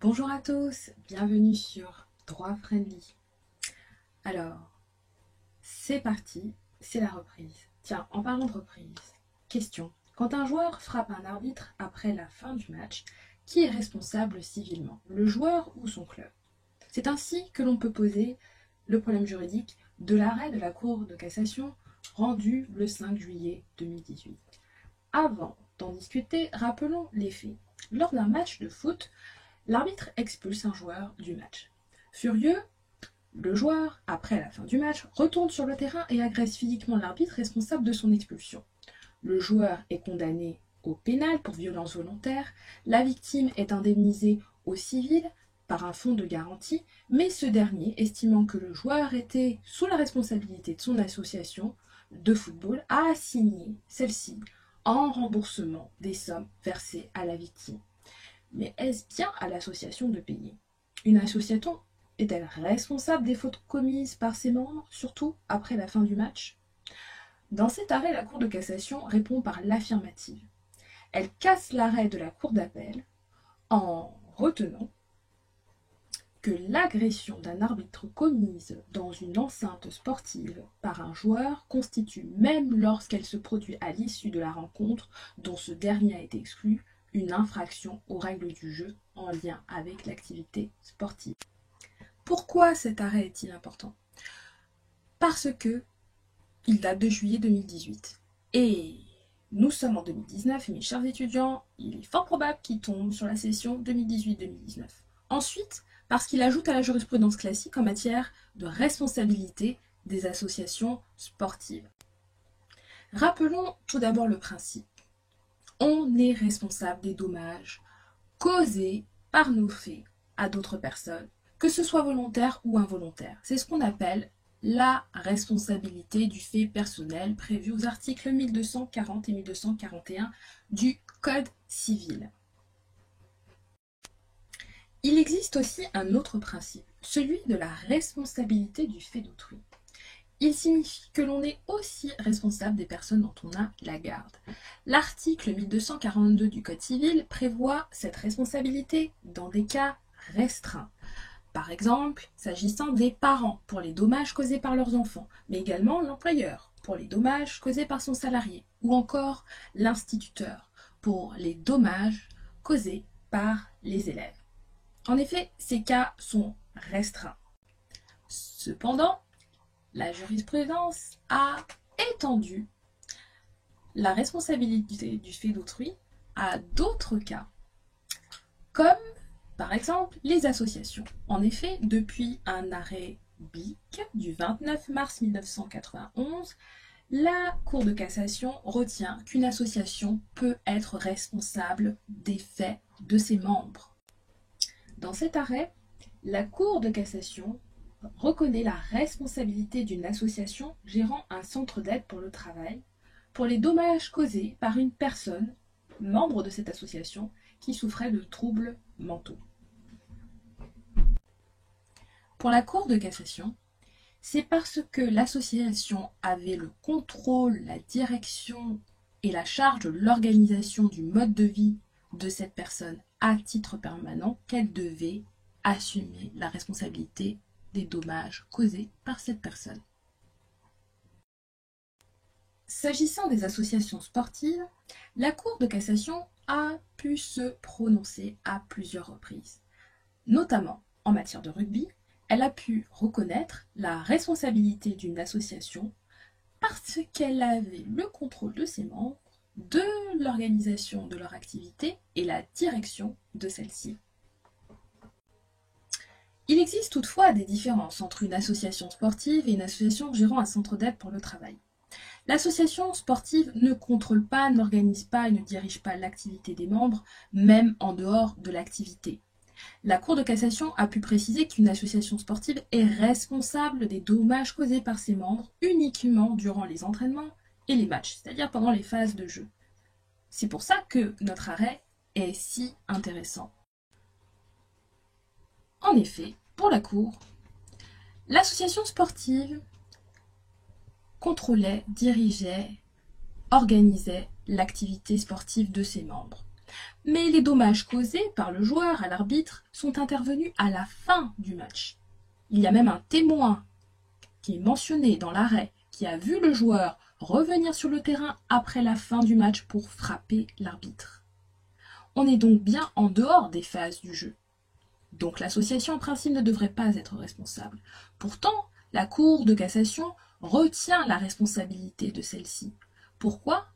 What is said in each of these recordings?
Bonjour à tous, bienvenue sur Droit Friendly. Alors, c'est parti, c'est la reprise. Tiens, en parlant de reprise, question. Quand un joueur frappe un arbitre après la fin du match, qui est responsable civilement, le joueur ou son club? C'est ainsi que l'on peut poser le problème juridique de l'arrêt de la Cour de cassation rendu le 5 juillet 2018. Avant d'en discuter, rappelons les faits. Lors d'un match de foot, l'arbitre expulse un joueur du match. Furieux, le joueur, après la fin du match, retourne sur le terrain et agresse physiquement l'arbitre responsable de son expulsion. Le joueur est condamné au pénal pour violence volontaire, la victime est indemnisée au civil par un fonds de garantie, mais ce dernier, estimant que le joueur était sous la responsabilité de son association de football, a assigné celle-ci en remboursement des sommes versées à la victime. Mais est-ce bien à l'association de payer? Une association est-elle responsable des fautes commises par ses membres, surtout après la fin du match? Dans cet arrêt, la Cour de cassation répond par l'affirmative. Elle casse l'arrêt de la Cour d'appel en retenant que l'agression d'un arbitre commise dans une enceinte sportive par un joueur constitue, même lorsqu'elle se produit à l'issue de la rencontre dont ce dernier a été exclu, une infraction aux règles du jeu en lien avec l'activité sportive. Pourquoi cet arrêt est-il important? Parce que il date de juillet 2018. Et nous sommes en 2019 et mes chers étudiants, il est fort probable qu'il tombe sur la session 2018-2019. Ensuite, parce qu'il ajoute à la jurisprudence classique en matière de responsabilité des associations sportives. Rappelons tout d'abord le principe. On est responsable des dommages causés par nos faits à d'autres personnes, que ce soit volontaire ou involontaire. C'est ce qu'on appelle la responsabilité du fait personnel prévue aux articles 1240 et 1241 du Code civil. Il existe aussi un autre principe, celui de la responsabilité du fait d'autrui. Il signifie que l'on est aussi responsable des personnes dont on a la garde. L'article 1242 du Code civil prévoit cette responsabilité dans des cas restreints. Par exemple, s'agissant des parents pour les dommages causés par leurs enfants, mais également l'employeur pour les dommages causés par son salarié, ou encore l'instituteur pour les dommages causés par les élèves. En effet, ces cas sont restreints. Cependant, la jurisprudence a étendu la responsabilité du fait d'autrui à d'autres cas, comme par exemple les associations. En effet, depuis un arrêt BIC du 29 mars 1991, la Cour de cassation retient qu'une association peut être responsable des faits de ses membres. Dans cet arrêt, la Cour de cassation reconnaît la responsabilité d'une association gérant un centre d'aide pour le travail pour les dommages causés par une personne, membre de cette association, qui souffrait de troubles mentaux. Pour la Cour de cassation, c'est parce que l'association avait le contrôle, la direction et la charge de l'organisation du mode de vie de cette personne à titre permanent qu'elle devait assumer la responsabilité des dommages causés par cette personne. S'agissant des associations sportives, la Cour de cassation a pu se prononcer à plusieurs reprises. Notamment en matière de rugby, elle a pu reconnaître la responsabilité d'une association parce qu'elle avait le contrôle de ses membres, de l'organisation de leur activité et la direction de celle-ci. Il existe toutefois des différences entre une association sportive et une association gérant un centre d'aide pour le travail. L'association sportive ne contrôle pas, n'organise pas et ne dirige pas l'activité des membres, même en dehors de l'activité. La Cour de cassation a pu préciser qu'une association sportive est responsable des dommages causés par ses membres uniquement durant les entraînements et les matchs, c'est-à-dire pendant les phases de jeu. C'est pour ça que notre arrêt est si intéressant. En effet, pour la Cour, l'association sportive contrôlait, dirigeait, organisait l'activité sportive de ses membres. Mais les dommages causés par le joueur à l'arbitre sont intervenus à la fin du match. Il y a même un témoin qui est mentionné dans l'arrêt qui a vu le joueur revenir sur le terrain après la fin du match pour frapper l'arbitre. On est donc bien en dehors des phases du jeu. Donc l'association en principe ne devrait pas être responsable. Pourtant, la Cour de cassation retient la responsabilité de celle-ci. Pourquoi?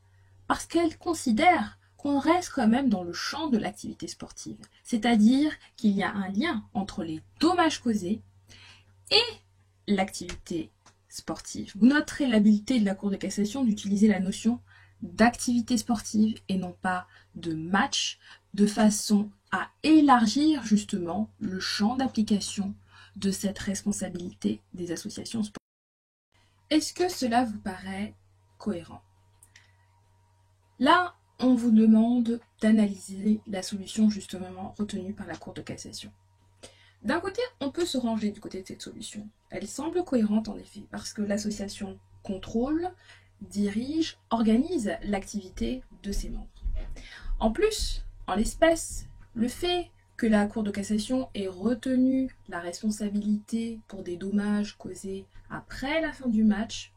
Parce qu'elle considère qu'on reste quand même dans le champ de l'activité sportive. C'est-à-dire qu'il y a un lien entre les dommages causés et l'activité sportive. Vous noterez l'habileté de la Cour de cassation d'utiliser la notion d'activité sportive et non pas de match, de façon à élargir justement le champ d'application de cette responsabilité des associations sportives. Est-ce que cela vous paraît cohérent? Là, on vous demande d'analyser la solution justement retenue par la Cour de cassation. D'un côté, on peut se ranger du côté de cette solution. Elle semble cohérente en effet, parce que l'association contrôle, dirige, organise l'activité de ses membres. En plus, en l'espèce, le fait que la Cour de cassation ait retenu la responsabilité pour des dommages causés après la fin du match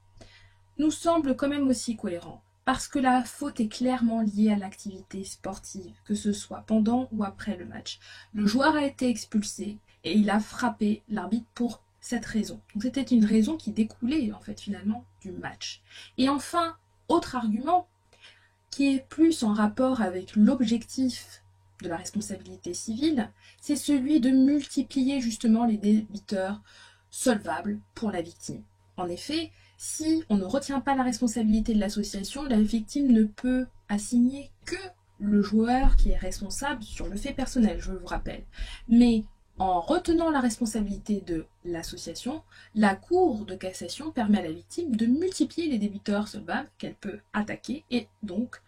nous semble quand même aussi cohérent, parce que la faute est clairement liée à l'activité sportive, que ce soit pendant ou après le match. Le joueur a été expulsé et il a frappé l'arbitre pour cette raison. Donc c'était une raison qui découlait en fait finalement du match. Et enfin, autre argument qui est plus en rapport avec l'objectif de la responsabilité civile, c'est celui de multiplier justement les débiteurs solvables pour la victime. En effet, si on ne retient pas la responsabilité de l'association, la victime ne peut assigner que le joueur qui est responsable sur le fait personnel, je vous rappelle. Mais en retenant la responsabilité de l'association, la Cour de cassation permet à la victime de multiplier les débiteurs solvables qu'elle peut attaquer et donc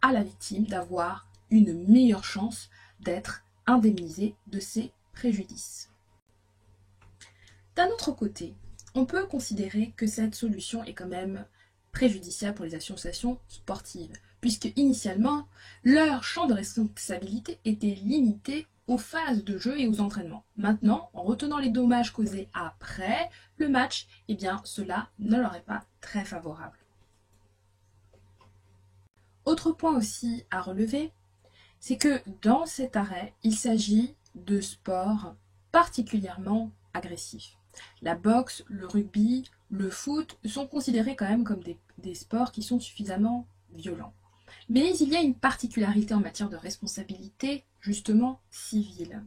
à la victime d'avoir une meilleure chance d'être indemnisée de ses préjudices. D'un autre côté, on peut considérer que cette solution est quand même préjudiciable pour les associations sportives, puisque initialement, leur champ de responsabilité était limité aux phases de jeu et aux entraînements. Maintenant, en retenant les dommages causés après le match, eh bien, cela ne leur est pas très favorable. Autre point aussi à relever, c'est que dans cet arrêt, il s'agit de sports particulièrement agressifs. La boxe, le rugby, le foot sont considérés quand même comme des sports qui sont suffisamment violents. Mais il y a une particularité en matière de responsabilité, justement civile.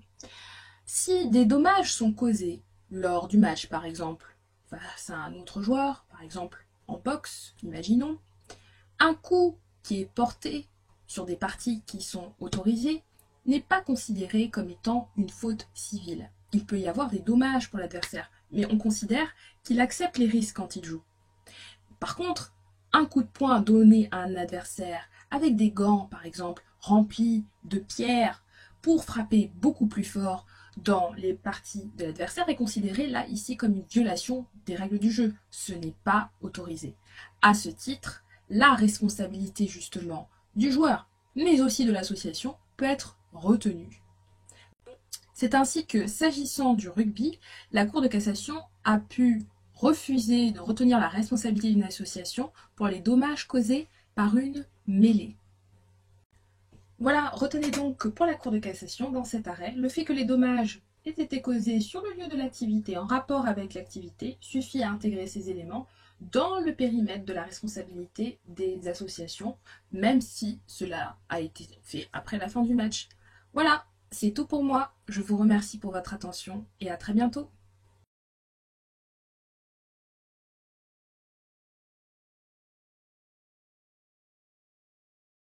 Si des dommages sont causés lors du match, par exemple, face à un autre joueur, par exemple en boxe, imaginons, un coup qui est porté sur des parties qui sont autorisées n'est pas considéré comme étant une faute civile. Il peut y avoir des dommages pour l'adversaire, mais on considère qu'il accepte les risques quand il joue. Par contre, un coup de poing donné à un adversaire avec des gants, par exemple, remplis de pierres pour frapper beaucoup plus fort dans les parties de l'adversaire est considéré là, ici, comme une violation des règles du jeu. Ce n'est pas autorisé. À ce titre, la responsabilité justement du joueur, mais aussi de l'association, peut être retenue. C'est ainsi que, s'agissant du rugby, la Cour de cassation a pu refuser de retenir la responsabilité d'une association pour les dommages causés par une mêlée. Voilà, retenez donc que pour la Cour de cassation, dans cet arrêt, le fait que les dommages aient été causés sur le lieu de l'activité en rapport avec l'activité suffit à intégrer ces éléments dans le périmètre de la responsabilité des associations, même si cela a été fait après la fin du match. Voilà, c'est tout pour moi. Je vous remercie pour votre attention et à très bientôt.